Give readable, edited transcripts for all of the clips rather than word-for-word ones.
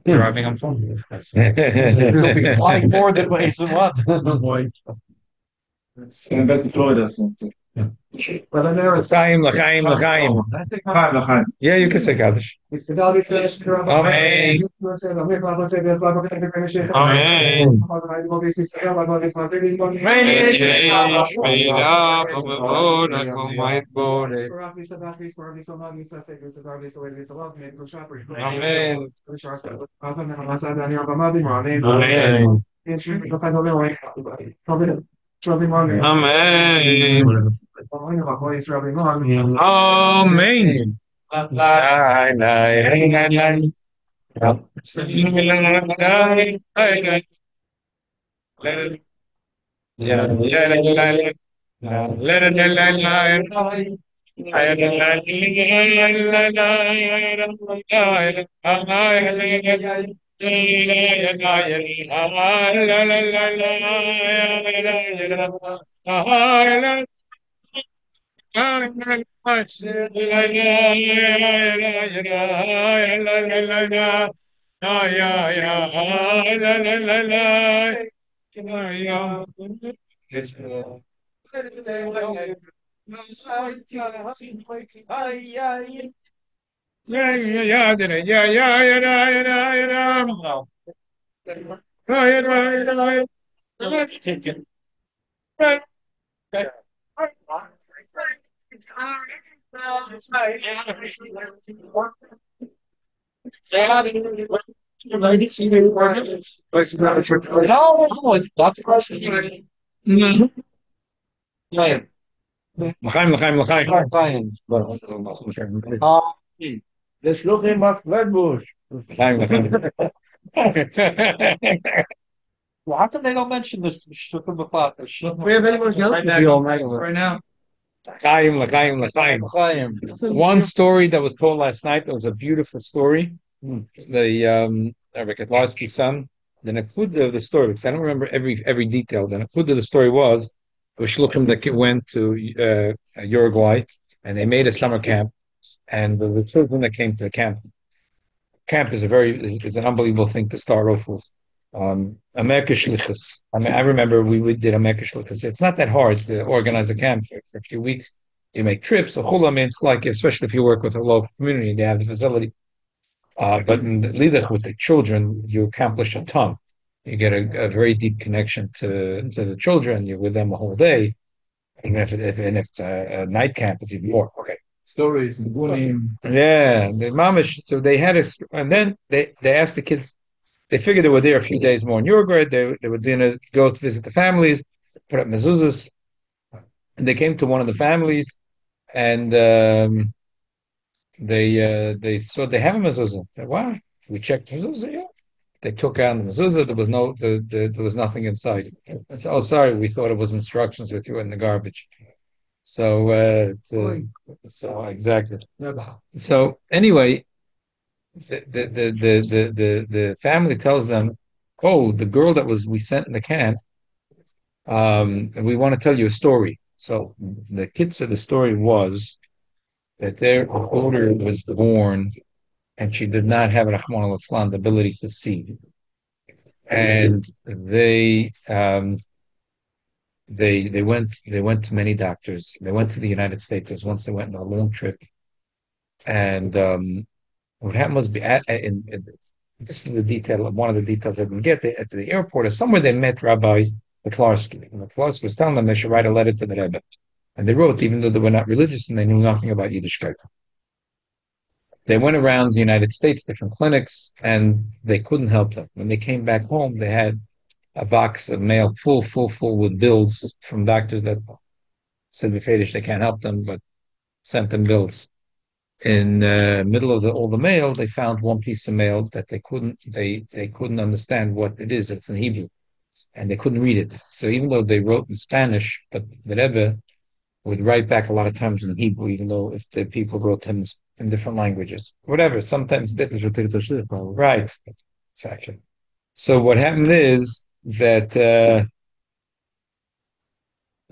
driving on phone. You'll be flying more than ways in London. In bet Florida something. But I know it's L'chaim, l'chaim, l'chaim. Fine, fine. Yeah, you can say Kaddish. Amen. Amen. Shmira, b'voda, k'mayit bore. Amen. Amen. Amen. Amen. Nein, nein, nein, nein. No, it's not the question. Lion. L'chaim, l'chaim, l'chaim. Lion. Ah, let's look in my Flatbush. L'chaim, l'chaim. Well, how come they don't mention this shit from the clock? We have anyone's right now. L'chaim, l'chaim, l'chaim. Lion. One story that was told last night that was a beautiful story. The Rabbi Kotlarski's son. The nekud of the story, because I don't remember every detail. The nekud of the story was shluchim that went to Uruguay, and they made a summer camp, and the children that came to the camp is is an unbelievable thing to start off with. America Shlichus. I mean, I remember we did America Shlichus. It's not that hard to organize a camp for a few weeks. You make trips. So I mean, it's like, especially if you work with a local community and they have the facility. But in the lidach with the children, you accomplish a ton. You get a very deep connection to the children. You're with them a whole day. Even if it's a night camp, it's even more. Okay. Stories and bullying. Yeah, the mamish. So they had a, and then they asked the kids. They figured they were there a few days more in Uruguay. They were going to go to visit the families, put up mezuzahs. And they came to one of the families, and they saw they have a mezuzah. They said, wow, we checked the mezuzah. Yeah. They took out the mezuzah. There was nothing inside. I said, oh, sorry, we thought it was instructions with you in the garbage. So, so exactly. So anyway, the family tells them, "Oh, the girl that we sent in the camp, and we want to tell you a story." So the kid said the story was that their daughter was born and she did not have Rahman al-Islam, the ability to see, and they went to many doctors. They went to the United States. There was once they went on a long trip, and what happened was this is the detail of one of the details I didn't get. At the airport or somewhere they met Rabbi Miklarski. And Miklarski was telling them they should write a letter to the Rebbe. And they wrote, even though they were not religious and they knew nothing about Yiddishkeit. They went around the United States, different clinics, and they couldn't help them. When they came back home, they had a box of mail full with bills from doctors that said they can't help them, but sent them bills. In the middle of all the mail, they found one piece of mail that they couldn't understand what it is. It's in Hebrew, and they couldn't read it. So even though they wrote in Spanish, but the Rebbe would write back a lot of times in Hebrew, even though if the people wrote him in different languages, whatever. Sometimes right, exactly. So what happened is that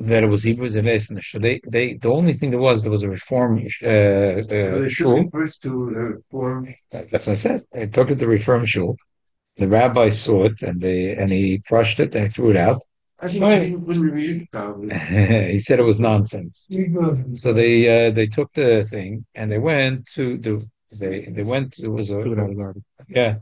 that it was Hebrews and Eson. So the only thing there was a reform shul. First to reform. That's what I said. They took it to reform shul. The rabbi saw it and he crushed it and he threw it out. I think I wouldn't read it probably. He said it was nonsense. So they took the thing and they went to they went. There was a yeah,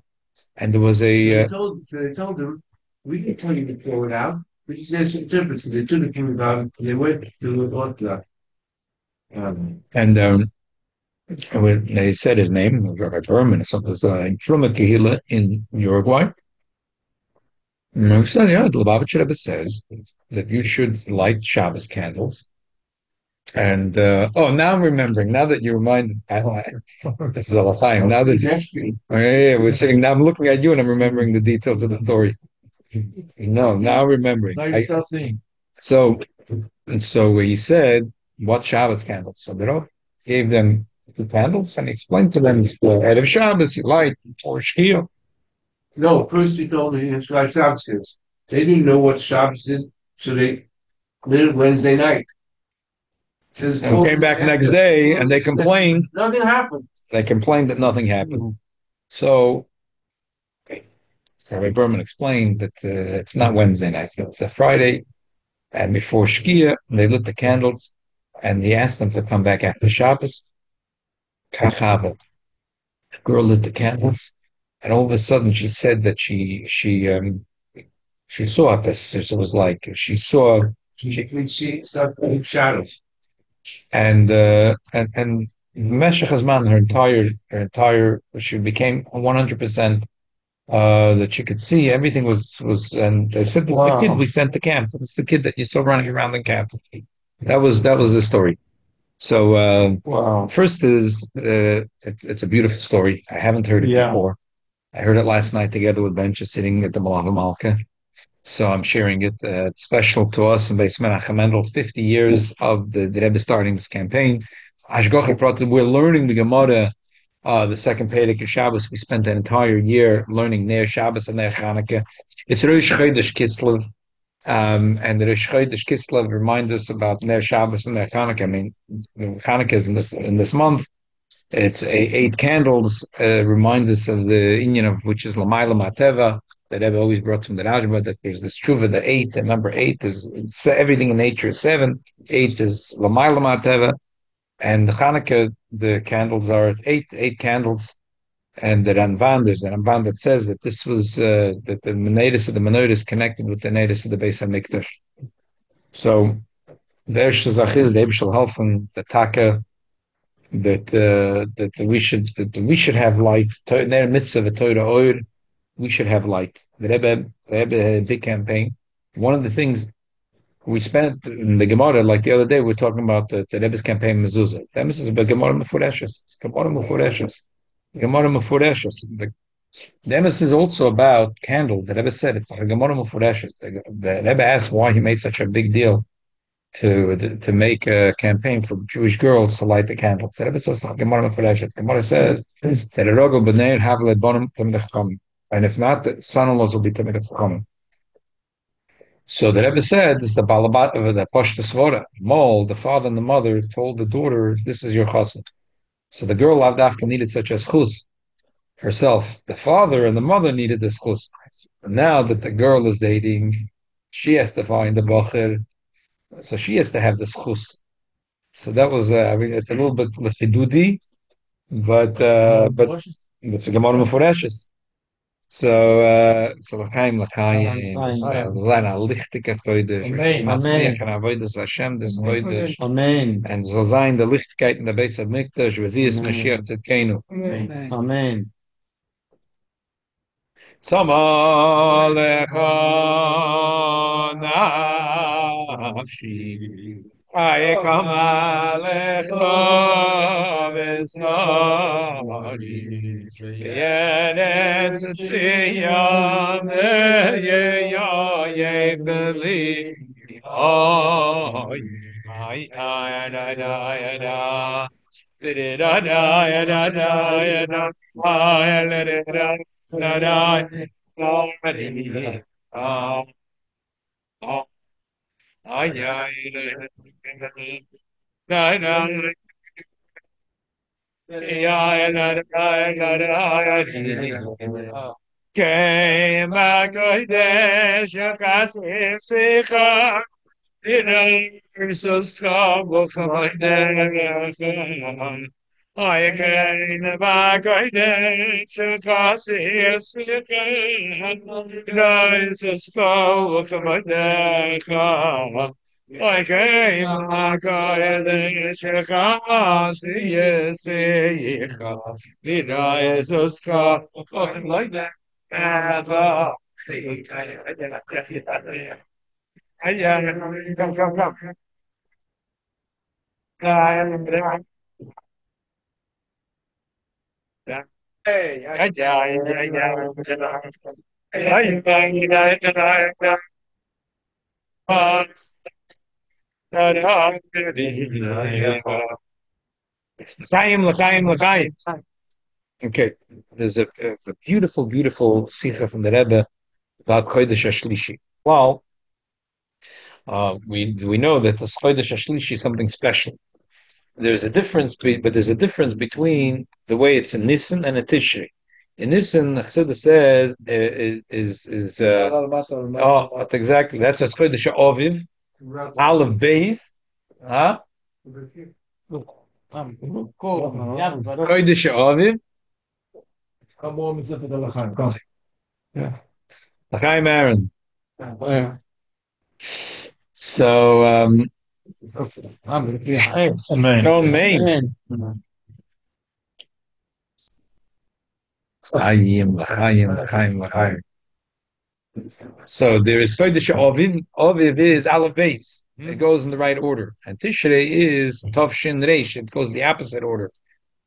and there was a They told him, we can tell you to throw it out. We just asked some difference. So they took it from about, they went to Orthodox. and when they said his name, Rabbi Berman or something, it was in Truma Kehila in Uruguay. And I said, yeah, the Lubavitcher Rebbe says that you should light Shabbos candles. And oh, now I'm remembering. Now that you reminded, this is a L'chaim. Now that oh, yeah, we're sitting now, I'm looking at you and I'm remembering the details of the story. No, now I'm remembering. Now you start seeing. So, so he said, what Shabbos candles? So they gave them two candles and he explained to them, Erev Shabbos, you light or Shkia. No, first he told me it's what Shabbos is. They didn't know what Shabbos is, so they lit it Wednesday night. Says, And came back next day and they complained. Nothing happened. They complained that nothing happened. So Rabbi Berman explained that it's not Wednesday night, it's a Friday. And before Shkia, they lit the candles and he asked them to come back after Shabbos. Kachava. The girl lit the candles. And all of a sudden she said that she saw this. It was like she saw She started putting shadows. and Meshach Hazman, her entire she became 100% that she could see everything was and they said this is the kid we sent to camp. It's the kid that you saw running around in camp. That was the story. So first is it's a beautiful story. I haven't heard it before. I heard it last night together with Ben, just sitting at the Malava Malka. So I'm sharing it. It's special to us in Beis Menachem Mendel, 50 years of the Rebbe starting this campaign. We're learning the Gemara, the second Perek of Shabbos. We spent an entire year learning Ner Shabbos and Ner Chanukah. It's Rosh Chodesh Kislev, and the Rosh Chodesh Kislev reminds us about Ner Shabbos and Ner Chanukah. I mean, Chanukah is in this month. It's eight candles, remind us of the Inyan of which is Lamayla Mateva, that Rebbe always brought from the Rajba, that there's this Tshuva, the eight, and number eight is everything in nature is seven, eight is Lamayla Mateva, and the Hanukkah, the candles are eight candles, and the Ramban, there's an Ramban that says that this was, that the Menedis of the menorah is connected with the Menedis of the Beis HaMikdash. So, the Shazach is the Ebshel Halfen, the Taka, that we should have light. Their mitzvah the Torah oir, we should have light. The Rebbe had a big campaign. One of the things we spent in the Gemara, like the other day, we are talking about the Rebbe's campaign mezuzah. The emphasis is about Gemara mefureshes. It's Gemara mefureshes. Gemara mefureshes. The emphasis is also about candle. The Rebbe said it's a Gemara mefureshes. The Rebbe asked why he made such a big deal to make a campaign for Jewish girls to light the candles. The Rebbe says Gemara mefureshes. Gemara says that a rogel b'neir have lebonim tamid chachamim, and if not, the son-in-laws will be tamid chachamim. So the Rebbe said, this is the Balabat of the Pashta Svora. Mol, the father and the mother, told the daughter, this is your chassid. So the girl Avdafka needed such a schus herself. The father and the mother needed this schus. Now that the girl is dating, she has to find the bacher, so she has to have the schus. So that was, I mean, it's a little bit lefidudi, but it's a Gemara Mefureshes. So l'chaim, lana lichtige Chodesh, matzliach and avodas Hashem des Chodesh, and so sein the Lichtigkeit in the Beis HaMikdash, v'vias Mashiach Tzidkenu. Amen. Tzama lecha nafshi, ayekama lecha v'sari, v'yeretz tzion yeyebeli, ay, ay, da, da, da. Da da da da da da da Ay, ay, ay, ay, Kema kodesh chasisicha Jesus trouble chaydecha I can ba kodesh chasisicha Jesus trouble chaydecha I came a kodesh chasisicha Jesus like that. Come, come, come. L'chaim, l'chaim, l'chaim. Okay, there's a beautiful, beautiful sikha from the Rebbe about Chodesh Hashlishi. Well, we know that the Chodesh Hashlishi is something special. There's a difference, but there's a difference between the way it's in Nisan and a Tishrei. In Nisan, Chassidus says that's exactly that's Chodesh Aviv, Aleph Beis, huh? Chodesh Aviv. Yeah. L'chaim Aaron. So, John Main. So there is Chodesh Aviv. Aviv is Aleph Beis. It goes in the right order. And Tishrei is Tov Shin Reish. It goes the opposite order.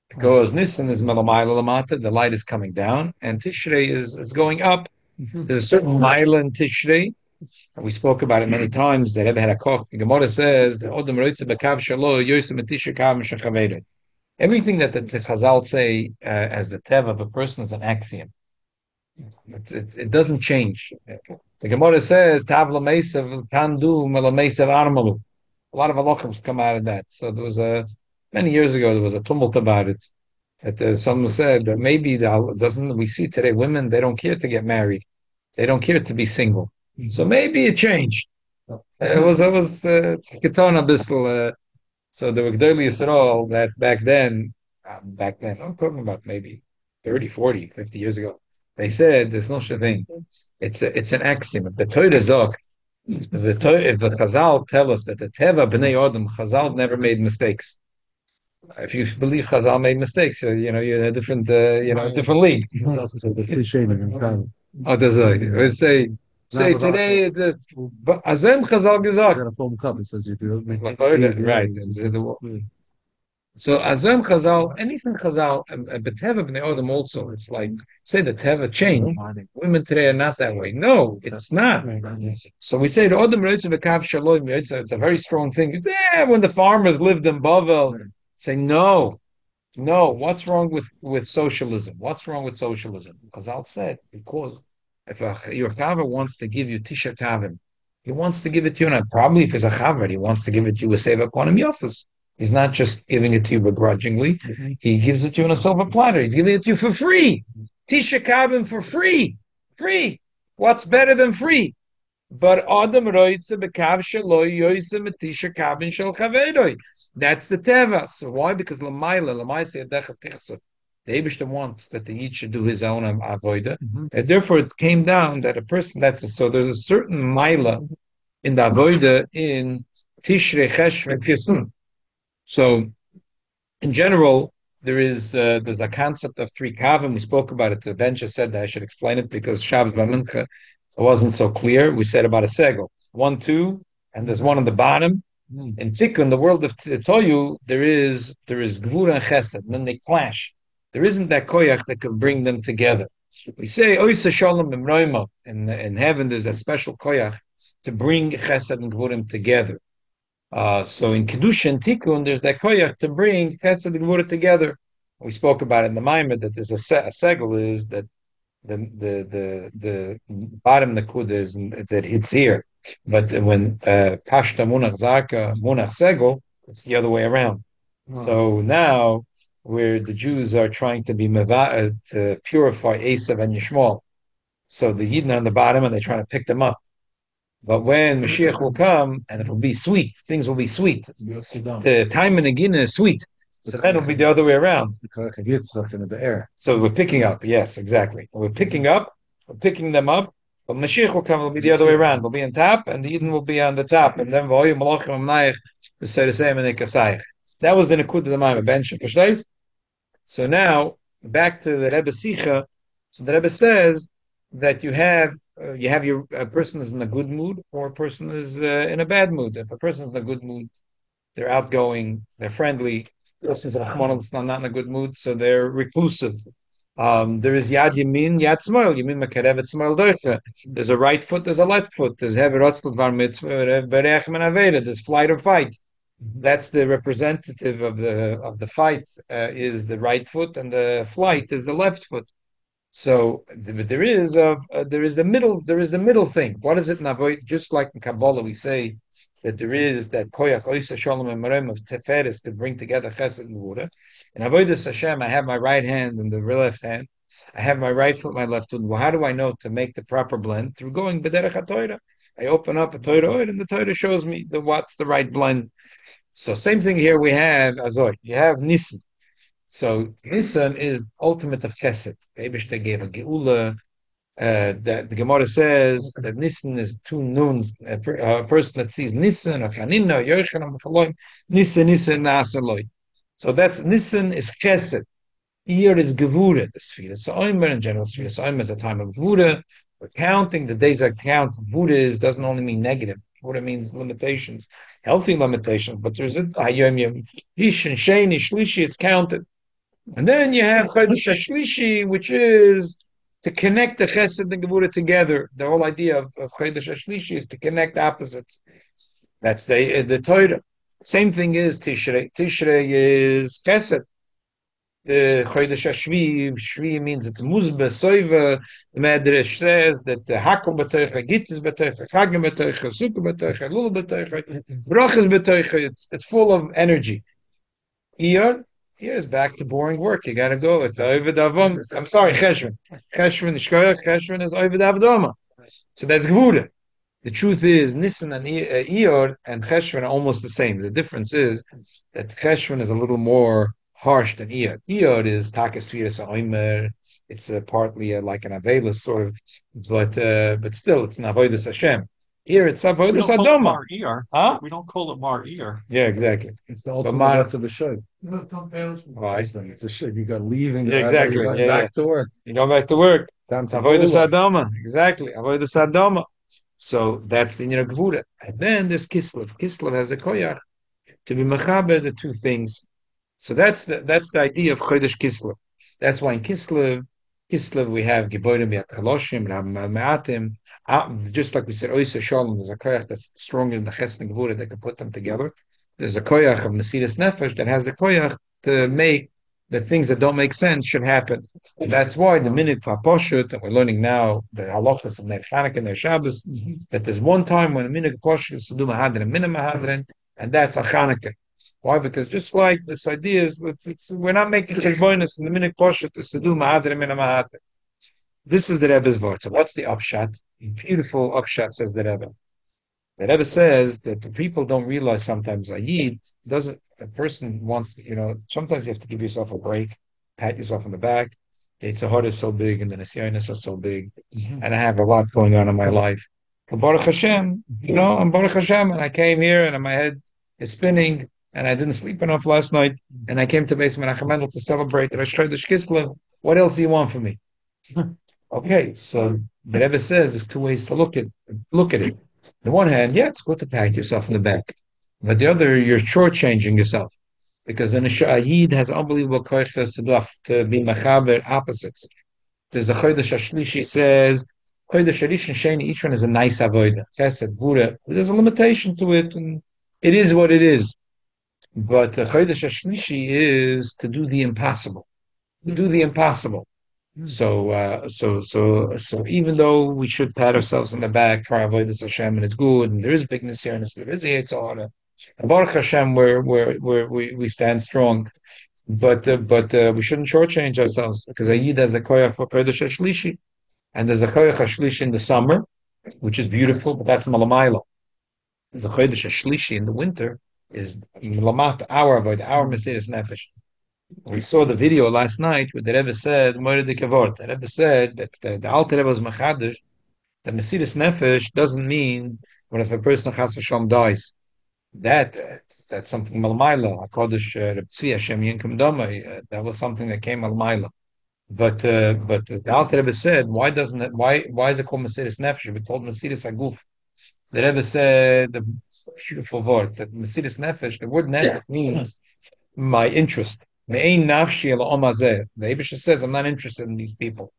It goes Nisan is Melamayla Lamata. The light is coming down. And Tishrei is going up. There's a certain Maila in Tishrei. And we spoke about it many times. That Rebbe had a koch. The Gemara says that Odom Roitze Bekav Shalo Yosem Tishrei Kav Meshachaveda. Everything that the Chazal say as the tev of a person is an axiom. It doesn't change. The Gemara says tav l'meisav kandu melameisav armalu. A lot of halachims come out of that. So there was many years ago there was a tumult about it. That someone said that maybe doesn't we see today women they don't care to get married, they don't care to be single. So maybe it changed. It's ketona bissel. So the Gdoli Yisrael that back then, I'm talking about maybe 30, 40, 50 years ago, they said there's no such thing. It's an axiom. If the Torah Zok, if the Chazal tell us that the Teva B'nai Odom, Chazal never made mistakes. If you believe Chazal made mistakes, you're in a different, different league. Oh, does it? Let's say today, but Azem Chazal Gezak. Right. So Azem Chazal, anything Chazal, but Teva B'nai Odom also, it's like, say the Teva changed. Women today are not that way. No, it's not. So we say the Odom Reitz B'kav Shalom, it's a very strong thing. When the farmers lived in Bavel, say no. What's wrong with socialism? What's wrong with socialism? Chazal said, because if your Chaver wants to give you Tisha Tavim, he wants to give it to you, and probably if he's a Chaver, he wants to give it to you a Seva Ponim Yofus. He's not just giving it to you begrudgingly. Mm-hmm. He gives it to you on a silver platter. He's giving it to you for free. Tisha Kabim for free. Free. What's better than free? But Adam Roitze Bekav Shaloi Yoisem Tisha Kabin Shel Chavedoi. That's the Teva. So why? Because Lamaila Yadecha Tichsa. The Eibishter wants that the Yid should do his own avoida. Mm-hmm. And therefore it came down that a person so there's a certain Maila in the avoida in Tishrei Cheshvan Kislev. So, in general, there's a concept of three kavim. We spoke about it. The bench said that I should explain it because Shabbos B'Mincha wasn't so clear. We said about a segel, 1, 2, and there's one on the bottom. In Tikkun, the world of Toyu, there is Gvura and Chesed, and then they clash. There isn't that koyach that can bring them together. We say Oysa Shalom B'Mroima. In heaven, there's that special koyach to bring Chesed and Gvurim together. So in Kedusha and Tikkun, there's that koyach to bring Chesed and Gvura together. We spoke about it in the Maimed that there's a segel is that the bottom nakuda is that hits here, but when pashta munach zaka munach segel, it's the other way around. So now, where the Jews are trying to be to purify Esav and Yishmael, so the Yidden on the bottom, and they're trying to pick them up. But when Mashiach will come, and it will be sweet, things will be sweet. The time in the Gina is sweet. So then it'll be the other way around. The air. So we're picking up, yes, exactly. We're picking them up, but Mashiach will come, it'll be the other way around. We'll be on top, and the Eden will be on the top. And then V'oyu Malachim Amnayich, we say the same in the Kasayich. That was the Nekud of the Maimah, Ben Shepashleis. So now, back to the Rebbe Sicha. So the Rebbe says that you have a person is in a good mood, or a person is in a bad mood. If a person is in a good mood, they're outgoing, they're friendly. Persons that are not in a good mood, so they're reclusive. There is Yad Yamin, Yad Smol, Yamin Makarevet Smol Doicha. There's a right foot, there's a left foot. There's Hever Rotzl Dvar Mitzvah, Berech Men Aveda. There's flight or fight. That's the representative of the fight is the right foot, and the flight is the left foot. So there is the middle thing. What is it in Avoid? Just like in Kabbalah, we say that there is that koyach oisa shalom and marem of teferis to bring together chesed and water. And avodas Hashem, I have my right hand and the left hand. I have my right foot, my left foot. Well, how do I know to make the proper blend? Through going b'derech haTorah. I open up a Torah and the Torah shows me what's the right blend. So same thing here we have Azoy. You have Nisan. So Nisan is ultimate of chesed. Eibishter gave a geula. That the Gemara says that Nisan is two nuns. A person that sees Nisan or Chanina or Yerushalayim Mechaloim, Nisan Nasaloi. So that's Nisan is chesed. Iyar is gevura. The Sfira Sa'omer in general, Sfira Sa'omer is a time of gevura. We're counting the days I count. Gevura doesn't only mean negative. Gevura means limitations, healthy limitations. But there's a Hayom Yom Ish and Sheni Shlishi. It's counted. And then you have Chodesh Shlishi, which is to connect the Chesed and Gevura together. The whole idea of Chodesh Shlishi is to connect opposites. That's the Torah. Same thing is Tishrei. Tishrei is Chesed. The Chodesh Shvi means it's Muzbe, Soiva. The Medrash says that the Hakel B'Toicha, Gittis B'Toicha, Chagim B'Toicha, Sukkah B'Toicha, Lul B'Toicha, Brachas B'Toicha. It's full of energy. Iyar. Here's back to boring work. You got to go. It's Ovid Avom. I'm sorry, Cheshvan. Cheshvan is Ovid Avdoma. So that's Gvura. The truth is, Nisan and Iyar and Cheshvan are almost the same. The difference is that Cheshvan is a little more harsh than Iyar. Iyar is Takasviras Oimer. It's partly like an Avelis sort of, but still, it's an Avodas Hashem. Here it's Avodas Adoma. Huh? We don't call it Mar Ear. Yeah, exactly. It's the ultimate that's of a show. Right. It's a show. You got to leave and exactly. Back to work. You go back to work. It's Avodas Adoma. Exactly. Avodas Adoma. So that's the Gvura. And then there's Kislev. Kislev has the koyach to be mechaber the two things. So that's the idea of Chodesh Kislev. That's why in Kislev we have Geborim Yat Chaloshim, Me'atim. Just like we said, Oisa Shalom is a koyach that's stronger than the Chesed and Gvura that can put them together. There's a koyach of Mesiras Nefesh that has the koyach to make the things that don't make sense should happen. And that's why the minute Paposhut, and we're learning now the halachas of Ner Chanukah and Ner Shabbos, that there's one time when a minute Paposhut is to do Mahadran, minute Mahadran, and that's a Chanukah. Why? Because just like this idea is, we're not making cheshbonos in the minute Paposhut is to do Mahadran, minute Mahadran. This is the Rebbe's word. So what's the upshot? Beautiful upshot, says the Rebbe. The Rebbe says that the people don't realize sometimes a person wants to, sometimes you have to give yourself a break, pat yourself on the back. It's a heart is so big and the Nisyonis are so big. And I have a lot going on in my life. But Baruch Hashem, I'm Baruch Hashem, and I came here and my head is spinning and I didn't sleep enough last night. And I came to Beis Menachem Mendel to celebrate Rosh Chodesh Kislev. What else do you want from me? Okay, so the Rebbe says there's two ways to look at it. The one hand, yeah, it's good to pat yourself in the back. But the other, you're shortchanging yourself. Because then a Yid has unbelievable koiches to be machaber opposites. There's the Chodesh Shlishi says, Chodesh Arish and Sheni, each one is a nice avodah. Chesed, Gvura. There's a limitation to it, and it is what it is. But Chodesh Shlishi is to do the impossible. To do the impossible. So even though we should pat ourselves on the back for our avodas Hashem and it's good and there is bigness here and there is Yitzhak, Baruch Hashem, we stand strong. But we shouldn't shortchange ourselves because Ayid has the koyach for Chodesh Shlishi, and there's a koyach Shlishi in the summer, which is beautiful, but that's malamayla. The Chodesh Shlishi in the winter is malamat our avoid our Mesiras Nefesh. We saw the video last night where the Rebbe said, Moed de Kavod. The Rebbe said that the Alter Rebbe was machadish that Mesiras Nefesh doesn't mean when if a person Chas v'Shalom dies. That that's something malmaila. Hakadosh Reb Tzvi Hashem Yinkum Damai. That was something that came malmaila. But the Alter Rebbe said, why doesn't it? Why is it called Mesiras Nefesh? We told Mesiras Aguf. The Rebbe said the beautiful word that Mesiras Nefesh. The word nefesh means my interest. Me'ein nafshi ela omazeh. The Abisha says, I'm not interested in these people.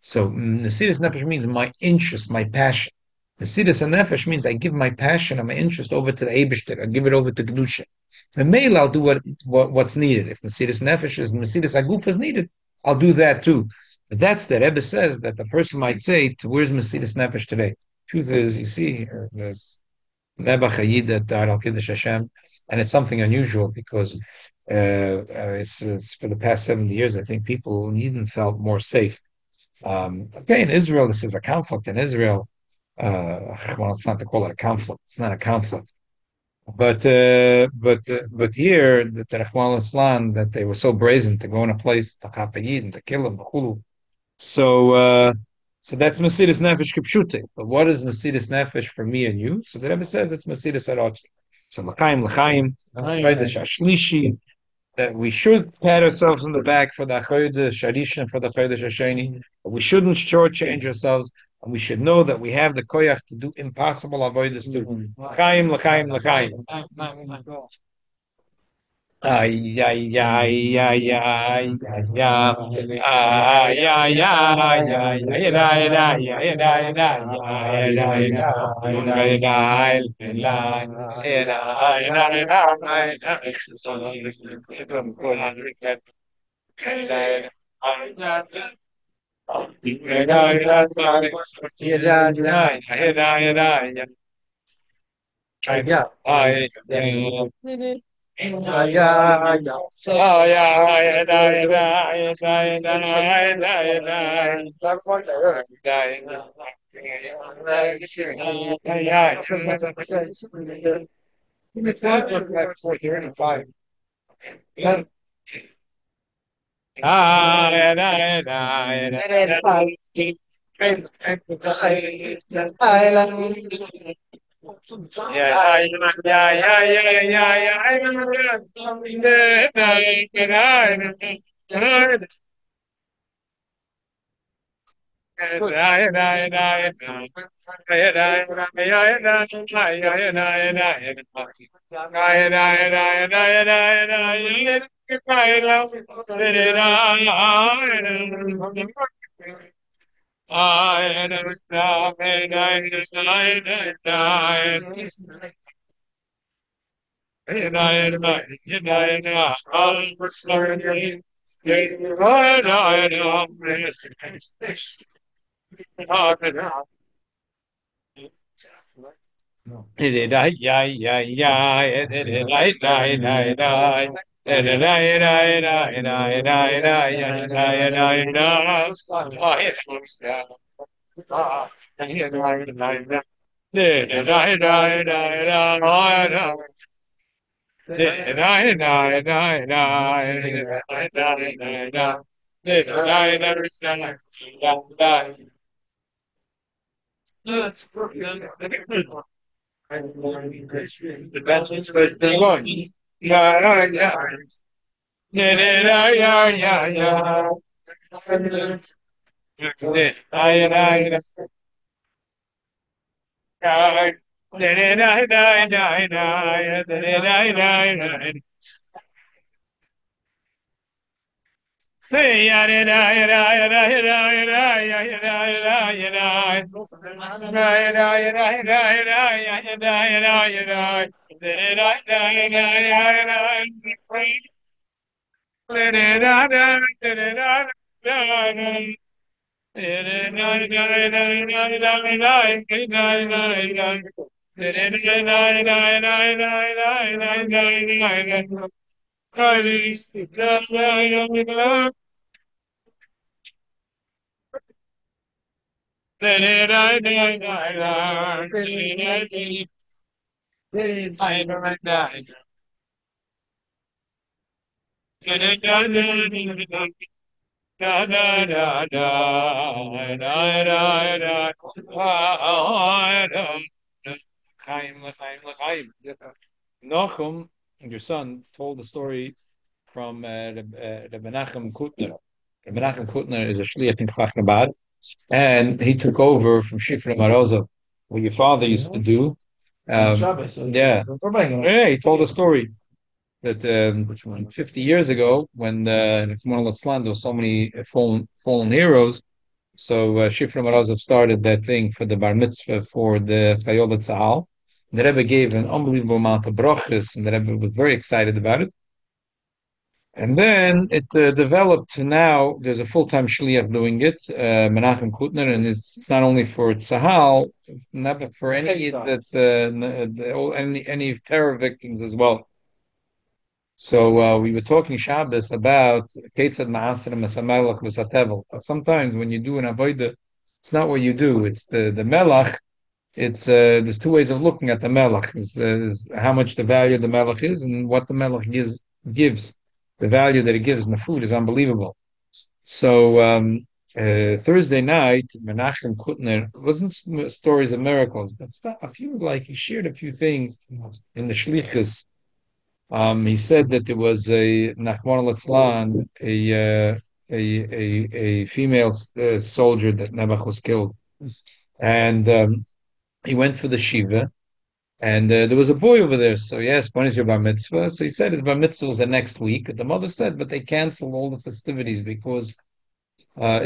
So Mesiras Nefesh means my interest, my passion. Mesiras Nefesh means I give my passion and my interest over to the Eibishter. I give it over to Kedusha. The mail, I'll do what's needed. If Mesiras Nefesh is Mesiras Aguf is needed, I'll do that too. But that's the Rebbe says that the person might say, to, where's Mesiras Nefesh today? Truth is, you see, there's Rebbe Chayid at Al Kiddush Hashem, and it's something unusual because it's for the past 70 years, I think people in Eden felt more safe. Okay, in Israel, this is a conflict in Israel. Well, it's not to call it a conflict. It's not a conflict. But here, the Rahman Islam, that they were so brazen to go in a place to Chapayid and to kill him, so so that's Mesiras Nefesh Kipshute. But what is Mesiras Nefesh for me and you? So the Rebbe says it's Mesiras Arotzi. So L'chaim, Chodesh Ashlishi, that we should pat ourselves on the back for the Chodesh Harishon, for the Chodesh Hasheni. We shouldn't shortchange ourselves, and we should know that we have the koyach to do impossible avoidance too. L'chaim, l'chaim, l'chaim. Ay, ay, ay, ay, ay, ay, ay, ay, ay, ay, ay, Da, da, da, da, da, da, da. L'chaim, l'chaim, l'chaim. Nachum, your son, told the story from the Menachem Kutner. The Menachem Kutner is a shliach in Chabad, and he took over from Shifra Marozov, what your father used to do. Yeah, yeah, he told a story that 50 years ago, when in Khmer there were so many fallen heroes, so Shifra Marazov started that thing for the bar mitzvah for the Chayolet Tzahal. The Rebbe gave an unbelievable amount of brachas, and the Rebbe was very excited about it. And then it developed to now there's a full-time shliach doing it, Menachem Kutner, and it's not only for Tzahal, not for any any terror victims as well. So we were talking Shabbos about Ketzad Ma'aseh Mesamelach V'Satevel. Sometimes when you do an avodah, it's not what you do. It's the melach. It's there's two ways of looking at the melach. Is how much the value of the melach is, and what the melach gives. The value that it gives in the food is unbelievable. So Thursday night, Menachem Kutner wasn't stories of miracles, but a few he shared a few things in the shlichus. He said that there was a Nachman al a female soldier that Nebuch was killed, and he went for the shiva, and there was a boy over there. So he asked, "When is your bar mitzvah?" So he said his bar mitzvah was the next week. The mother said, "But they canceled all the festivities because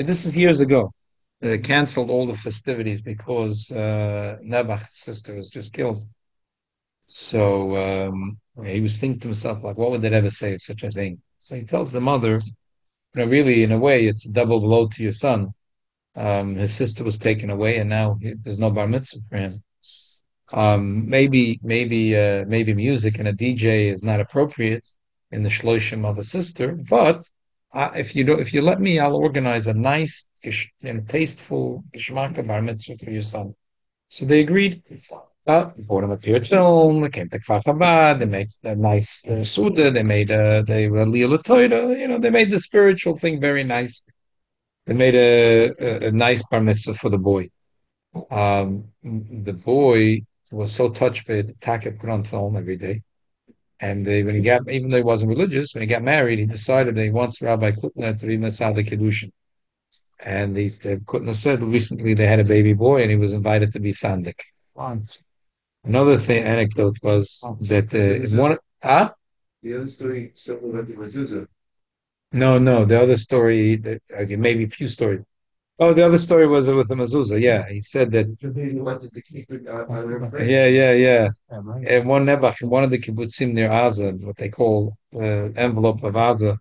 this is years ago. They canceled all the festivities because Nebuch's sister was just killed." So he was thinking to himself, like, what would they ever say of such a thing? So he tells the mother, really, in a way, it's a double blow to your son. His sister was taken away, and now there's no bar mitzvah for him. Maybe music and a DJ is not appropriate in the shloshim of a sister, but if you let me, I'll organize a nice and tasteful geshmaka bar mitzvah for your son. So they agreed. Bought him a Pirchel, they came to Kfar Chabad, they made a nice Suda, they were Lila Toida, they made the spiritual thing very nice. They made a nice bar mitzvah for the boy. The boy was so touched by the Takat Quran film every day. And even though he wasn't religious, when he got married, he decided that he wants Rabbi Kutner to read Matzah the Kiddushin. And Kutner said recently they had a baby boy and he was invited to be Sandik. Another anecdote was that one. The other story, something about the mezuzah. No. The other story that maybe a few stories. Oh, the other story was with the mezuzah. Yeah, he said that. He wanted to keep it. Yeah. And one of the kibbutzim near Aza, what they call envelope of Aza,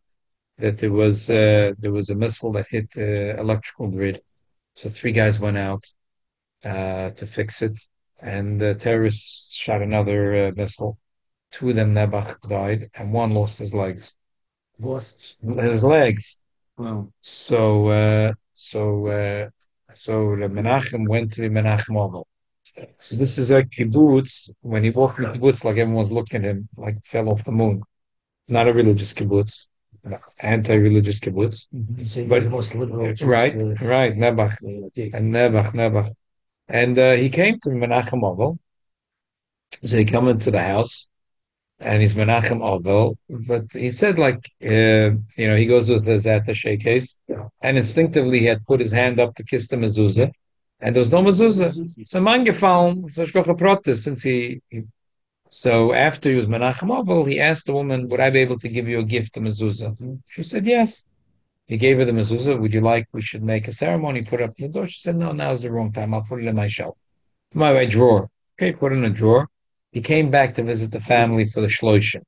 that there was a missile that hit the electrical grid. So 3 guys went out to fix it, and the terrorists shot another missile. 2 of them, Nebuch died, and 1 lost his legs. Lost his legs. Wow. So the Menachem went to the Menachem Oval. So this is a kibbutz. When he walked in the kibbutz, like everyone's looking at him, like fell off the moon. Not a religious kibbutz, anti-religious kibbutz. But the most liberal. Right, Nebuch and Nebuch. And he came to Menachem Oval. So he came into the house, and he's Menachem Ovel. But he said, he goes with his attaché case, and instinctively he had put his hand up to kiss the mezuzah, and there was no mezuzah. So mangefallen, since so after he was Menachem Ovel, he asked the woman, "Would I be able to give you a gift, the mezuzah?" She said, "Yes." He gave her the mezuzah. We should make a ceremony, put it up in the door? She said, "No, now's the wrong time. I'll put it in my shelf, my drawer." Okay, put it in a drawer. He came back to visit the family for the shloshim,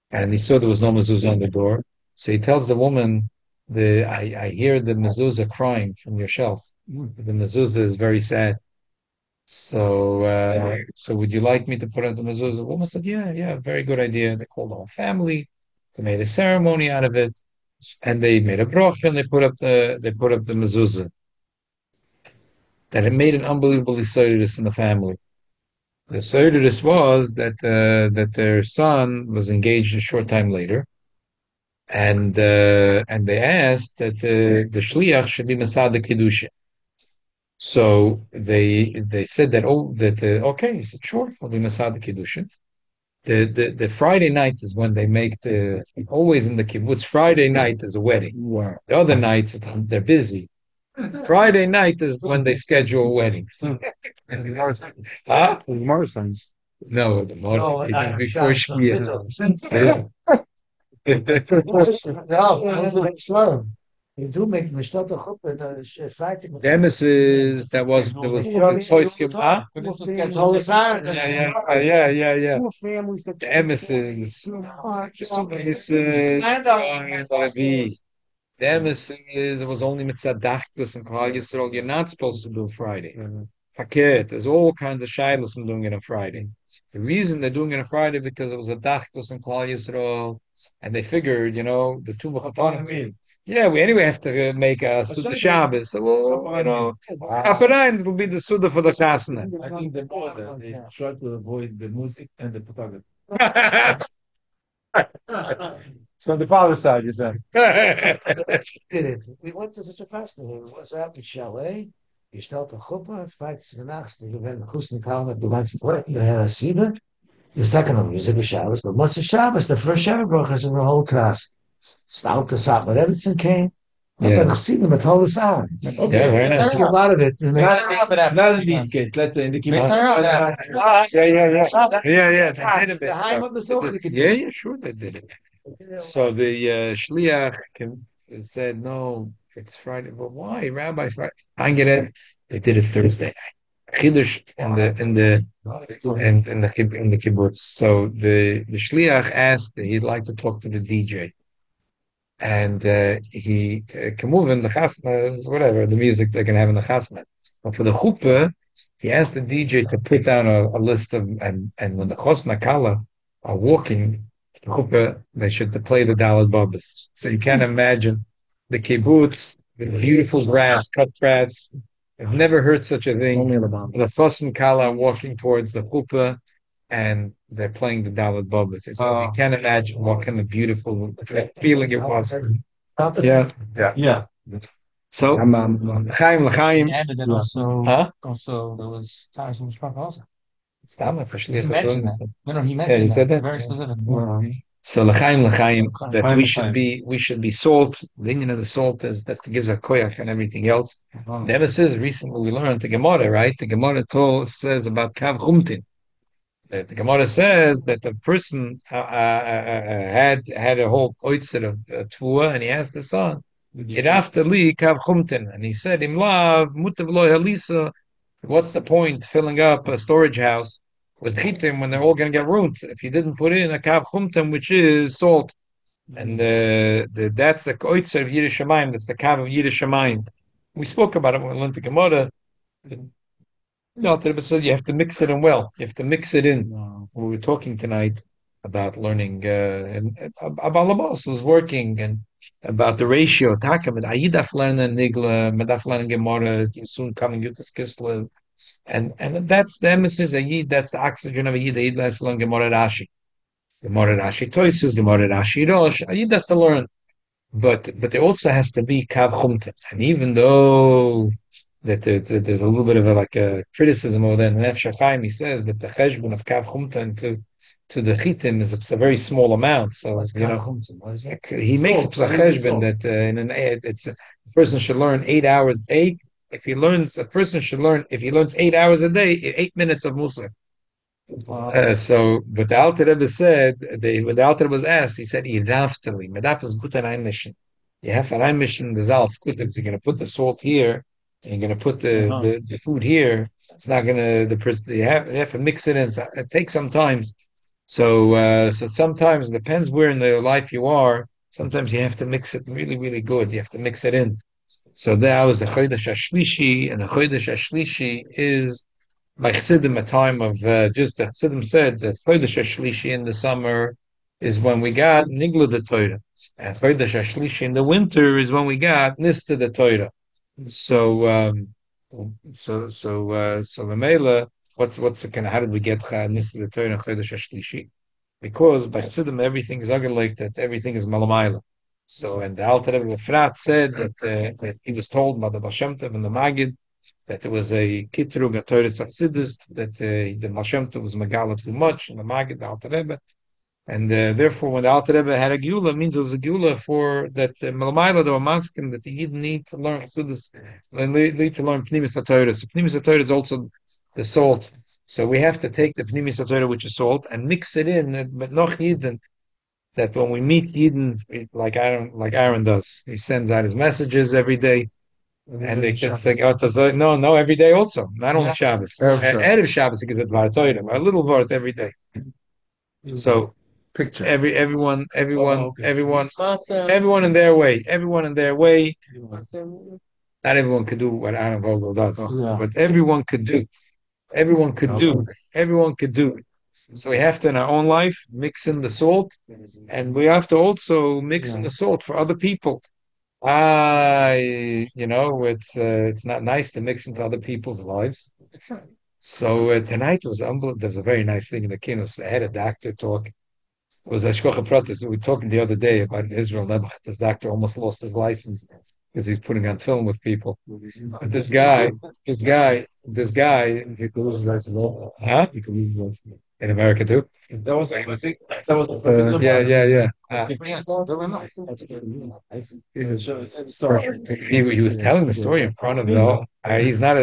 and he saw there was no mezuzah on the door. So he tells the woman, I hear the mezuzah crying from your shelf. The mezuzah is very sad. So would you like me to put on the mezuzah? The woman said, yeah, yeah, very good idea. They called the whole family. They made a ceremony out of it, and they made a broch and they put up the mezuzah. That it made an unbelievable exodus in the family. The exodus was that their son was engaged a short time later, and they asked that the shliach should be Masada Kedusha. So they said that okay, he said sure, I'll be Masada Kedusha. The Friday nights is when they make the always in the kibbutz. Friday night is a wedding. Wow. The other nights they're busy. Friday night is when they schedule weddings. Huh? Tomorrow's times. No, the morning before Shkia. You do make Mishnah Chuppah, fighting. The emissaries there was choice huh? Yeah. The emissaries. The emissaries it was only mitzadachtus and Klal Yisrael. You're not supposed to do Friday. Fakir, there's all kinds of shilas in doing it on Friday. The reason they're doing it on Friday is because it was a dachtus and Klal Yisrael, and they figured, the two Mechatanim. Yeah, we anyway have to make a Suda Shabbos. So, Aparan, it will be the Suda for the Chasana. I think the more that they try to avoid the music and the photography. It's from the father's side, you said. We went to such a festival. It was out in Chalet. You start a chuppah, fights the next. You went to Chusni Kalma, the ones who the Hasidah. You're talking about music of Shabbos, but what's the Shabbos? The first Shabbos brachas in the whole class. Stout the Sat, but Evanson came. Yeah. But Chassidim at all the sound. Yeah, very nice. I see a lot of it. Not in these cases. Let's say in the kibbutz. Yeah, sure they did it. So the shliach said, no, it's Friday. But why, Rabbi? Friday? I get it. They did it Thursday. Chiddush in the kibbutz. So the shliach asked that he'd like to talk to the DJ, and he can move in the chasna, whatever the music they can have in the chasna. But for the chuppah, he asked the DJ to put down a list of and when the chosna kala are walking to the chuppah, they should play the dalad babas. So you can't imagine the kibbutz, the beautiful grass, cut grass. I've never heard such a thing. The chos and kala are walking towards the chuppah, and they're playing the dalad babas. So you can't imagine what kind of beautiful feeling it was. Yeah. So, L'chaim. And also, Huh? also there was times in Mishpach also. Stam, He mentioned that. No, he mentioned Yeah, he said that. very specific. So l'chaim, that we should be salt. The Indian of the salt is that gives a koyach and everything else. Never says recently we learned the Gemara, right? The Gemara says about kav chumtin. The Gemara says that the person had a whole oitzer of tvua, and he asked the son, "Irafta li kav chumtin," and he said, "Imlav mutav lo halisa." What's the point filling up a storage house with chitim when they're all going to get ruined if you didn't put in a kav chumtim, which is salt? And that's the oitzer of Yiddish Shamayim. That's the kav of Yiddish Shamayim. We spoke about it when we learned the Gemara. No, the said you have to mix it in well. You have to mix it in. We were talking tonight about learning about Labos who's working and about the ratio. Taka mit Ayidaf lernen Nigla, medaf lernen Gemara, you soon coming Yutas Kislev. And that's the emphasis. Ayid, that's the oxygen of Ayid. Ayid has to learn Gemara Rashi. Gemara Rashi Toisus, Gemara Rashi Rosh. Ayid has to learn. But there also has to be Kav Chumta. And even though that there's a little bit of a criticism over there. And Nefesh Chaim, he says that the cheshbon of kav chumtan to the chitim is a very small amount. So he makes a cheshbon that a person should learn 8 hours. If he learns 8 hours a day, 8 minutes of Musa. But the Alter Rebbe said, when the Alter Rebbe was asked, he said, "Iraftali, medaf is gut an mission. You have an mission. The zalt's good. If you're going to put the salt here, and you're going to put the food here, it's not going to you have to mix it in. So it takes some time. So sometimes it depends where in the life you are. sometimes you have to mix it really, really good. You have to mix it in. So that was the Chodesh Hashlishi, and the Chodesh Hashlishi is by Chassidim a time of just the Chassidim said that Chodesh Hashlishi in the summer is when we got Nigla the Torah, and Chodesh Hashlishi in the winter is when we got Nista the Torah. So so Lamela, what's the kind of how did we get Nista the Torah and Chodesh Hashlishi? Because by Chassidim everything is like that, everything is malamayla. So, and the Alter Rebbe Efrat said that he was told by the Baal Shem Tov and the Magid that there was a kitrug, a Torah Chassidus, that the Baal Shem Tov was Megala too much, and the Magid, the Alter Rebbe. And therefore, when the Alter Rebbe had a Geula, it means it was a Geula for that Malamayla, they were masking that you need to learn Chassidus, and need to learn Pnimis HaTorah. So Pnimis HaTorah is also the salt. So we have to take the Pnimis HaTorah, which is salt, and mix it in, but noch Yidden, that when we meet Yidden, like Aaron does, he sends out his messages every day, and they just like no, every day also, not only Shabbos. Erev Shabbos he gives a Dvar Torah, a little word every day. So Picture. Everyone in their way, everyone in their way. Not everyone could do what Aaron Vogel does, but everyone could do. Everyone could do. Everyone could do. So we have to, in our own life, mix in the salt, and we have to also mix in the salt for other people. It's not nice to mix into other people's lives. So tonight was unbelievable. There's a very nice thing in the kinos. I had a doctor talk. It was a shkocha pratis. We were talking the other day about Israel Nebuch. This doctor almost lost his license because he's putting on film with people. But this guy, He could lose his license. huh? He could lose his license. In America too. That was Yeah. Sorry. He was telling the story in front of the. He's not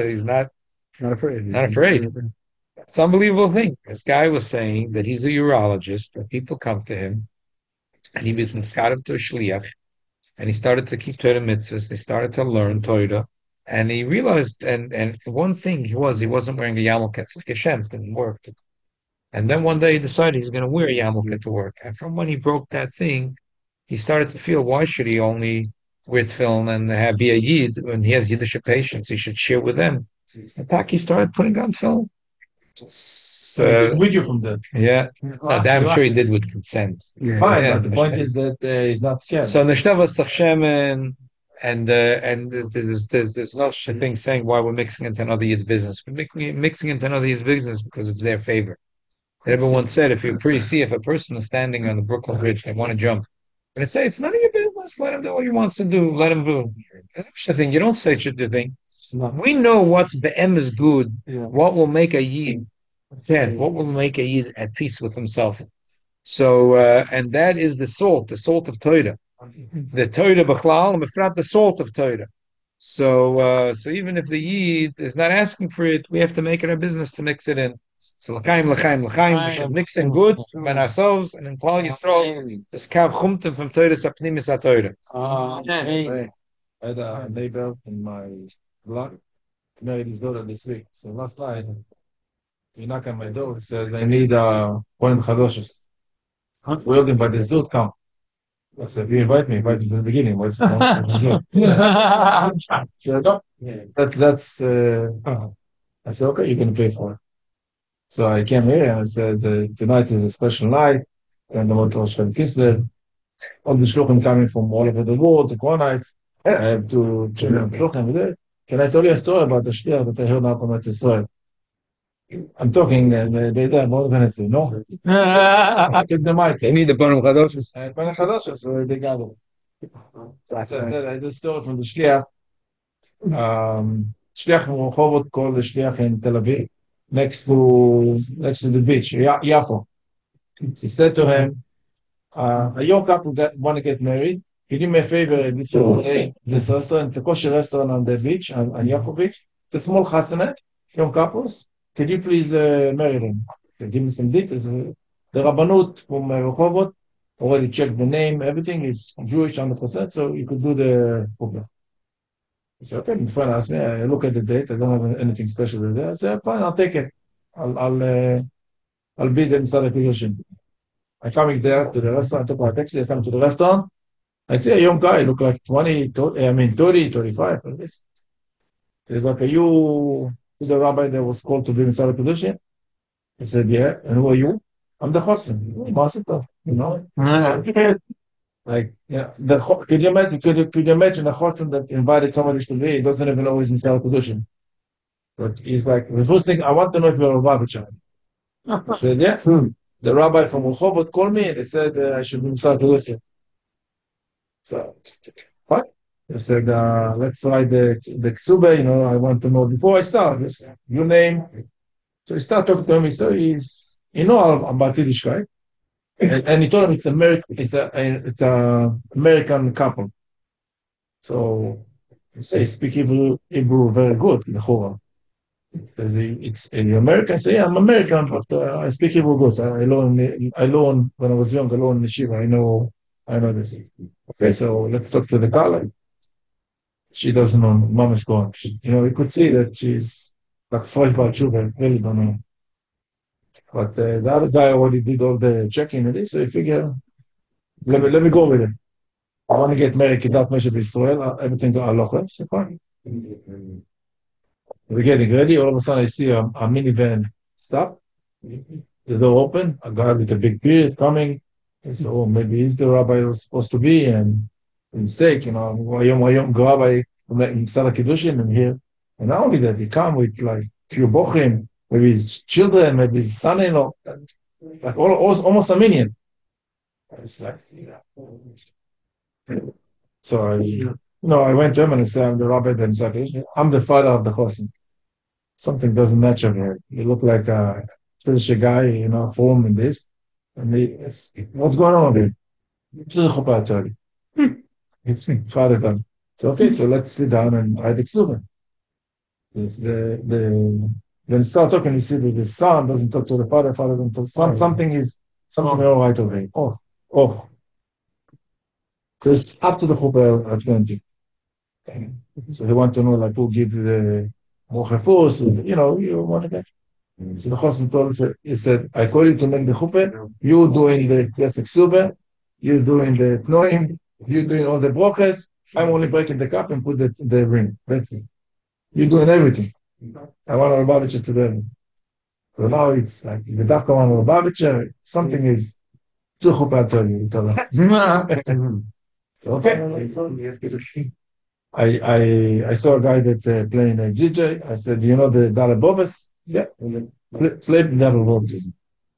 Not afraid. not afraid. It's an unbelievable thing. This guy was saying that he's a urologist, that people come to him, and he was inspired to a shliach, and he started to keep Torah mitzvahs. They started to learn Torah, and he realized, and one thing he wasn't wearing a yarmulke. It's like a shem, didn't work. And then one day he decided he's going to wear a yarmulke to work. And from when he broke that thing, he started to feel, why should he only wear tefillin and be a yid when he has Yiddish patients? He should share with them. In fact, he started putting on film. So, video from them. yeah, that I'm sure he did with consent. Fine, Yeah, but the point is that he's not scared. so Neshtava Sachshemen, and there's no such thing saying why we're mixing into another yid's business. We're mixing into another yid's business because it's their favor. Everyone said if if a person is standing on the Brooklyn Bridge and they want to jump, and say it's none of your business, let him do what he wants to do, let him do. That's such a thing. You don't say such a thing. We know what's be'em is good, what will make a yid content, what will make a yid at peace with himself. So, and that is the salt of Torah. The Torah b'chlal, and b'frat, the salt of Torah. So even if the yid is not asking for it, we have to make it our business to mix it in. So l'chaim, we should mix in good from ourselves and in Klal Yisrael. This kav chumtim from Torah sapnimis HaTorah. I had a neighbor in my block married his daughter this week. So last night, he knocked on my door. He says, I need Kohen Chadoshes. We told him, but the Zut come. I said, if you invite me from the beginning. What's the Zut? So, no, that's I said, okay, you can pay for it. So I came here and I said, tonight is a special night. And the Rosh from Kislev. All the shluchim coming from all over the world, the Koranites. I have to check the shluchim there. Can I tell you a story about the shliach that I heard now from Israel? I'm talking, and they're more than I say, no. I took the mic. They need the Kohen Chadoshes. Kohen Chadoshes, so they got it. So I did a story from the shliach. Shliach from Rehovot called the shliach in Tel Aviv, next to the beach, Yafo. He said to him, a young couple want to get married. Can you do me a favor? This restaurant, it's a kosher restaurant on the beach, on Yafo Beach. It's a small chasanet, young couples. Can you please marry them? So give me some details. The Rabbanut from Rehovot already checked the name, everything is Jewish 100%, so you could do the program. He said, okay, my friend asked me, I look at the date, I don't have anything special there. I said, fine, I'll take it. I'll be the Mr. Acquisition. I'm coming there to the restaurant, I took my taxi, I come to the restaurant. I see a young guy, look like 20, 30, I mean 30, 35. Like this. He's like, are you the rabbi that was called to be Messiah Kedushin? He said, yeah. And who are you? I'm the Chosin. Master, you know? Like, yeah, that, could you imagine a Chosin that invited somebody to be, he doesn't even know he's Messiah Kedushin. But he's like, the first thing, I want to know if you're a Lubavitcher. I said, yeah. The rabbi from Rehovot called me and they said I should be Messiah Kedushin. So, what? They said, let's write the ksube, I want to know before I start, just your name. So he started talking to him. So about Yiddishkeit. And he told him it's a American couple. So he says, he speak Hebrew very good, in the Torah. Because it's in American. Say, yeah, I'm American, but I speak Hebrew good. I learned when I was young. I learned in Yeshiva. I know this. Okay, so let's talk to the girl. She doesn't know. Mom is gone. You could see that she's like fresh about children. Really don't know. But the other guy already did all the checking and this, so he figured, let me go with it. I want to get married, Kedat Meshach Israel, everything to Allah. So fine. We're getting ready. All of a sudden, I see a minivan stop. The door open. A guy with a big beard coming. I said, oh, maybe he's the rabbi I was supposed to be. And mistake, Ayom rabbi from Sarah Kiddushin and here. And not only that, he come with like few bochim, maybe his children, maybe his son-in-law, like almost a minion. It's like, so I went to him and I said, I'm the rabbi that I'm the father of the chosin. Something doesn't match up here. You look like a such a guy, form in this. And what's going on here? Father done. So okay, so let's sit down and write the then start talking. You see that the son doesn't talk to the father doesn't talk. Something all right over here. Off. So it's after the chuppah at 20. So he want to know like who give the mochefus, you want to. So the Chosin told him, he said, I call you to make the chuppah, you doing the classic suba, you doing the tnoim, you doing all the broches, I'm only breaking the cup and put the ring. That's it. You're doing everything. I want a Lubavitcher to them. So now it's like the Dafka one Lubavitcher, something is too chuppah to you. Okay. I saw a guy that playing a DJ. I said, you know the Dala Bovis? Yeah. Played the Dala Bovis.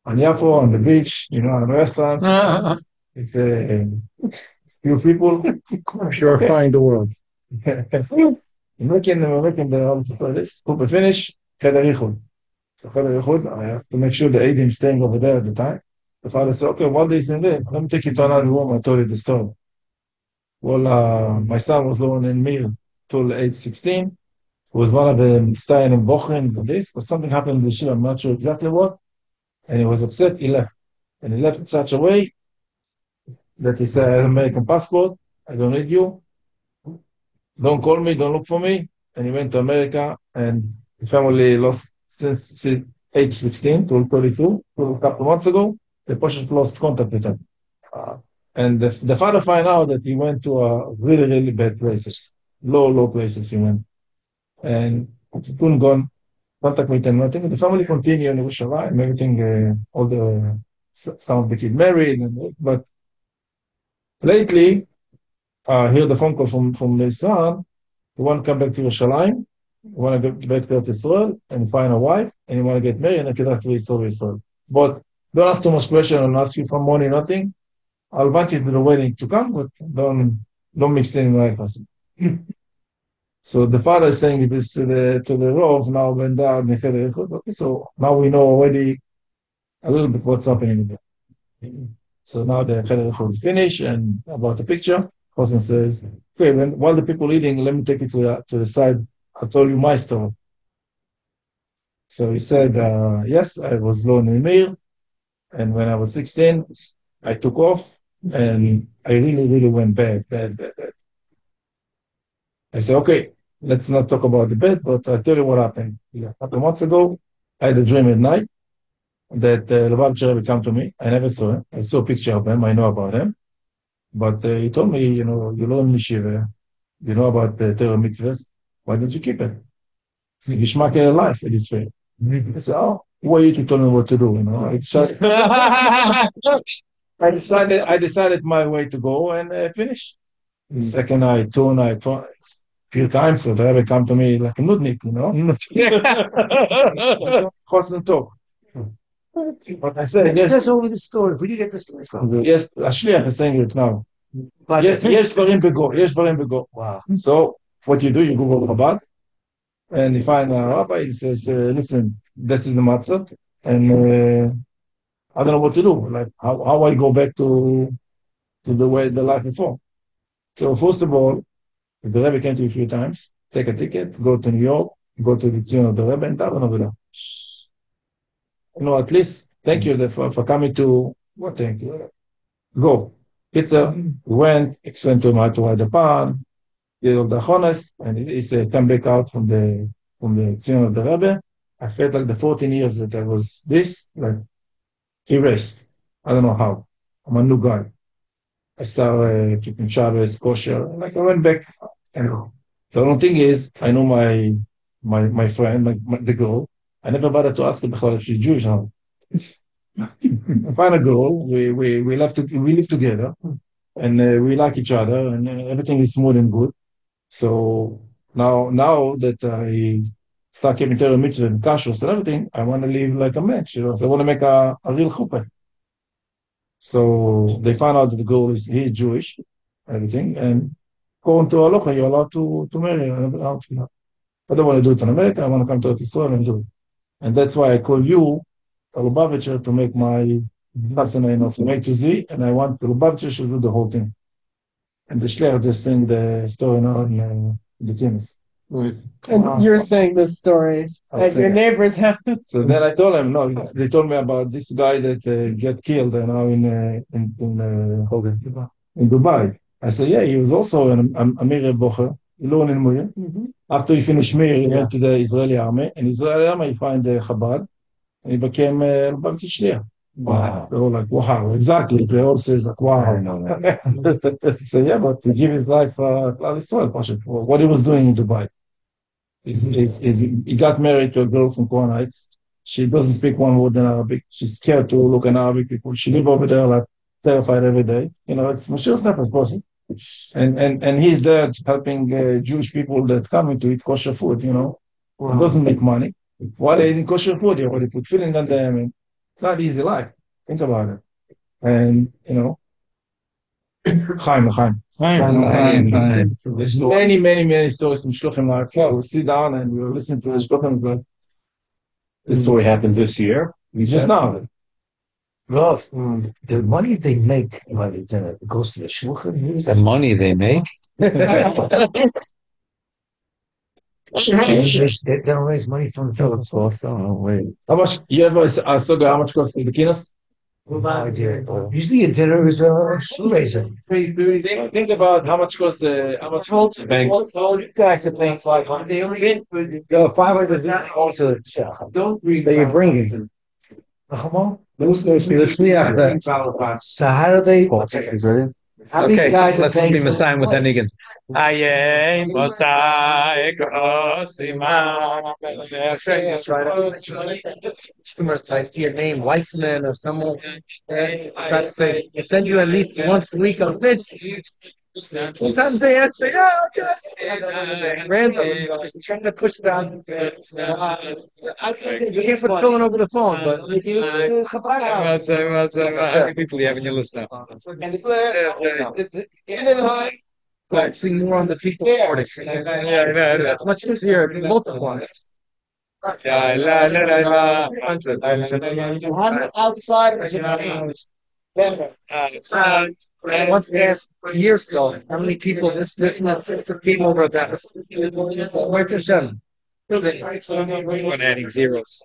On Yafo, on the beach, in restaurants. It's few people. Purifying the world. Making this. Couple finish, Cheder Yichud. So Cheder Yichud, I have to make sure the Eidim staying over there at the time. The father said, okay, one day he's in there. Let me take you to another room. I told you the story. Well, my son was born in Mir till age 16. He was one of the staying in Bochum for this, but something happened in the Yeshiva, I'm not sure exactly what. And he was upset, he left. And he left in such a way that he said, I have an American passport, I don't need you. Don't call me, don't look for me. And he went to America, and the family lost since age 16 to 32, a couple of months ago. The person lost contact with him. And the father found out that he went to really, really bad places, low places he went. And he couldn't go in contact with them, nothing. The family continued in Yerushalayim, everything, some of the kids married. But lately, I heard the phone call from his son. He want to come back to Yerushalayim, he want to go back to Israel and find a wife, and he want to get married and get back to Israel. But don't ask too much question and ask you for money, nothing. I'll invite you to the wedding to come, but don't mix things like us. So the father is saying this to the Rov now when down. Okay, so now we know already a little bit what's happening there. So now the Cheder is finished and about the picture, person says, okay, while the people eating, let me take you to the side. I'll tell you my story. So he said, yes, I was low in Mir, and when I was 16, I took off, and I really, really went bad. I said, okay, let's not talk about the bed, but I'll tell you what happened. A couple of months ago, I had a dream at night that Lubavitcher would come to me. I never saw him. I saw a picture of him. I know about him. But he told me, you learn yeshiva, you know about the Torah mitzvahs. Why don't you keep it? It's Gishmak life at this way. I said, oh, who are you to tell me what to do? I decided my way to go and finish. The second night, two night, a few times, so the Rebbe come to me like a nudnik, Chosn talk. But I said, Tell yes, us over the story. Where do you get this story from? yes, השליח is saying it now. But יש דברים בגו, יש דברים בגו. wow. So what you do, you Google Chabad, and you find a rabbi, he says, listen, this is the matzah, and I don't know what to do. Like, how I go back to the life before. So first of all, if the Rebbe came to you a few times, take a ticket, go to New York, go to the Tzion of the Rebbe, and daven over there. At least thank you for coming to, what thank you? Go. Pizza, we went, explained to him how to ride the pan, did all the chones, and he said, come back out from the Tzion of the Rebbe. I felt like the 14 years that I was like, erased. I don't know how. I'm a new guy. I started keeping Shabbos, kosher. Like I went back. The only thing is, I know my friend, the girl. I never bothered to ask her if she's Jewish. Now. I find a girl. We live together, and we like each other, and everything is smooth and good. So now that I start keeping Torah mitzvah and kashrus and everything, I want to live like a match. So I want to make a real chuppah. So they found out that the girl he's Jewish, everything, and going to halacha, you're allowed to marry. I don't want to do it in America. I want to come to Israel and do it. And that's why I call you, a Lubavitcher, to make my chasana, from A to Z, and I want the Lubavitcher to do the whole thing. And the shliach just sing the story now in the Guinness. And you're saying this story at your neighbor's house. So then I told him, no, they told me about this guy that got killed now in Dubai. I said, yeah, he was also an Amir Bocher. After he finished Mir, he went to the Israeli army. In Israeli army, he found Chabad, and he became Lubavitcher Shliach. Wow. They were like, wow, exactly. They all say, like, wow. So, yeah, but he gave his life Klal Yisrael, what he was doing in Dubai. He got married to a girl from Crown Heights. She doesn't speak one word in Arabic. She's scared to look at Arabic people. She lives over there, like, terrified every day. It's Mashiach's Nefesh person. And he's there helping Jewish people that come to eat kosher food, Wow. He doesn't make money. While they eat kosher food, they already put filling on them. And it's not easy life. Think about it. And, Chaim. There's many stories from Shluchim life. We'll sit down and we'll listen to the Shluchim. But This story happened this year. just now. Rosh, the money they make, it goes to the shluchim. The money they make. They don't raise money from the How much, you ever saw how much costs the kinos? No idea. Usually a dinner is a fundraiser. Think about how much costs how much Bank. You guys are paying 500. They only go 500 also the shach. Don't read. That you're bringing. Come on. So how do they? How many guys are let's paying be for Messiah with flights? Enigan. Aye, Messiah, I see your name, Weissman or someone. Try to say, I send you at least once a week on pitch. Sometimes they answer, yeah, okay. Random, trying to push it out. You can't put filling over the phone, but how many people do you have in your list now? Focusing more on the people shortage. Yeah, that's much easier. Multiply. Outside. I once asked years ago how many people this came over that. Right to 7. When adding zeros.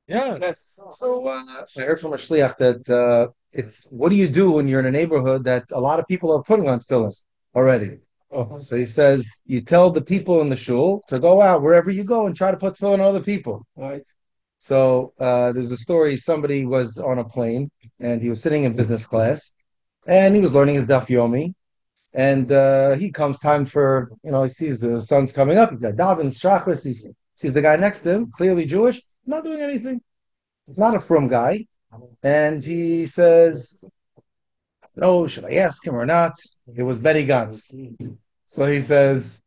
Yeah. So I heard from a shliach that it's what do you do when you're in a neighborhood that a lot of people are putting on tefillin already? Oh. So he says you tell the people in the shul to go out wherever you go and try to put tefillin on other people. Right. So there's a story. Somebody was on a plane and he was sitting in business class and he was learning his daf yomi. And he comes time for, he sees the sun's coming up. He's got davens, shachris. He sees the guy next to him, clearly Jewish, not doing anything, not a frum guy. And he says, "No, should I ask him or not?" It was Benny Gantz. So he says,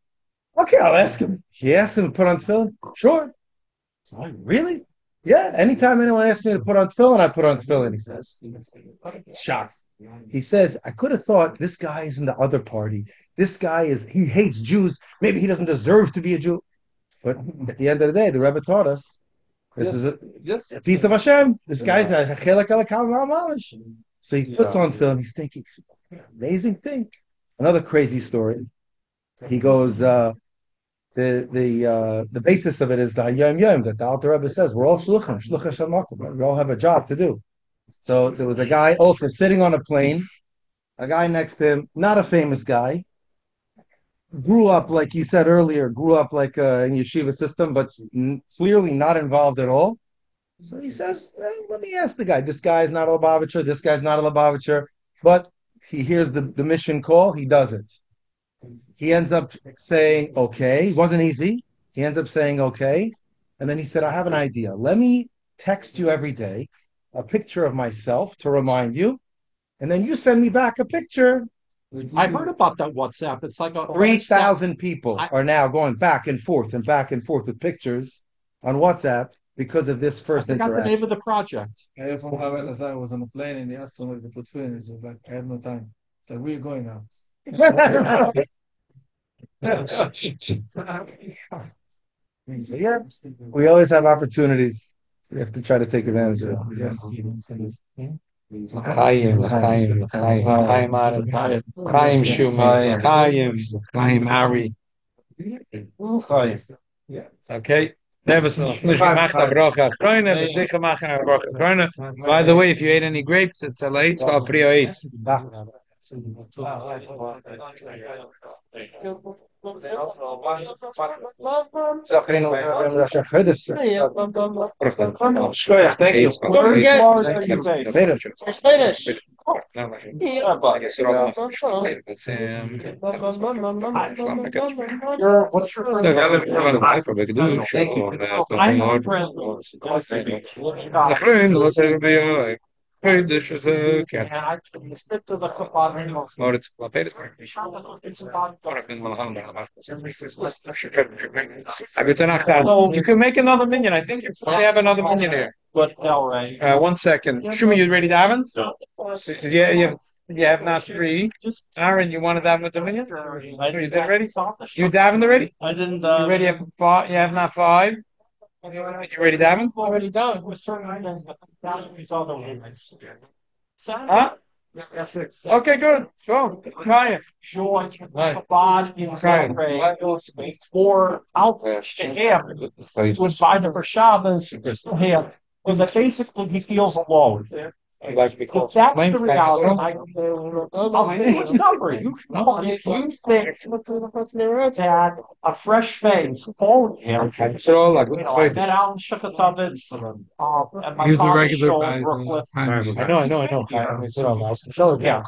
"Okay, I'll ask him." He asked him to put on tefillin. Sure. So, really? Yeah. Anytime anyone asks me to put on tefillin, I put on tefillin. He says, shocked. He says, I could have thought this guy is in the other party. This guy he hates Jews. Maybe he doesn't deserve to be a Jew. But at the end of the day, the Rebbe taught us this is a piece of Hashem. This guy's a chelek elokam mamash. So he puts on film. He's thinking, amazing thing. Another crazy story. He goes, the basis of it is the Hayom Yom that the Alter Rebbe says we're all shluchim, shluch Hashem makom. We all have a job to do. So there was a guy also sitting on a plane. A guy next to him, not a famous guy, grew up like you said earlier, grew up like in yeshiva system, but clearly not involved at all. So he says, let me ask the guy. This guy is not a Lubavitcher. This guy's not a Lubavitcher. But he hears the mission call. He does it. He ends up saying, okay. It wasn't easy. He ends up saying, okay. And then he said, I have an idea. Let me text you every day a picture of myself to remind you. And then you send me back a picture. I heard about that WhatsApp. It's like 3,000 people are now going back and forth with pictures on WhatsApp because of this first I forgot interaction. the name of the project. I heard from Rabbi Lazar was on the plane and he asked somebody to put food in. He said, like, I have no time. So where are you going now? So, yeah, we always have opportunities. We have to try to take advantage of it. Yes. Chaim, Chaim, Chaim, Chaim, Chaim, Chaim, Shuma, Chaim, Chaim, Ari. Okay. Never noch nicht gemacht a brocha achroine, but sicher machen a brocha achroine. By the way, if you ate any grapes, it's a late for prio eats. Shkoyach, thank you. Don't forget. Later. Chodesh. What's your Chodesh is a cat. Spit to the kapad. Or it's Lapidus. You can make another minion. I think you probably have another minion here. But Delray. 1 second. Shumi, you ready to have it? Yeah, you have now 3. Aaron, you want to dive with the minion? You did ready? You diving already? I didn't. You ready? Have 5? You have now 5. You ready diving? Already done. We're certain that these other ones. Huh? Okay, good. Go. Try it. Joy, Right. Kabod, for outreach to him. He was invited for Shabbos to him. And that basically he feels alone. If that's the reality, I'll give you his number. You think that a fresh face phoned him. So, like, You know, I met Alan Shukatavitz at my He's a father's regular show guy. in Brooklyn. I know. Yeah.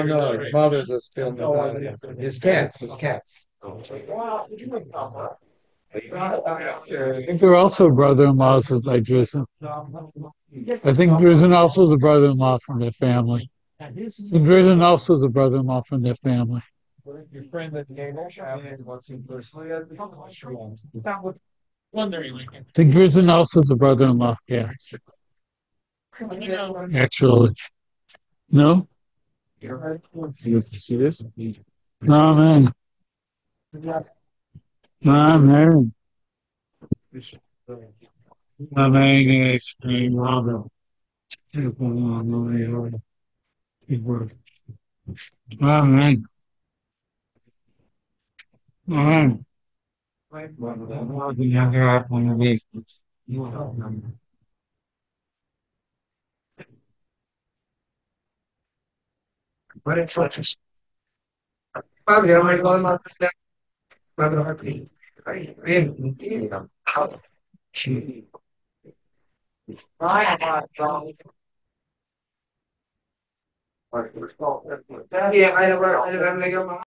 No. His mother's a still his cats. I think they're also brother-in-laws with like Drizzen. I think Drizzen also is a brother-in-law from their family. And Drizzen also is a brother-in-law from their family. Your friend at the game wants him personally. I think Drizzen also is a brother-in-law. Yeah. Actually. No? You see this? No, man. No, man. I'm an extreme robber. All right. Yeah, I don't know.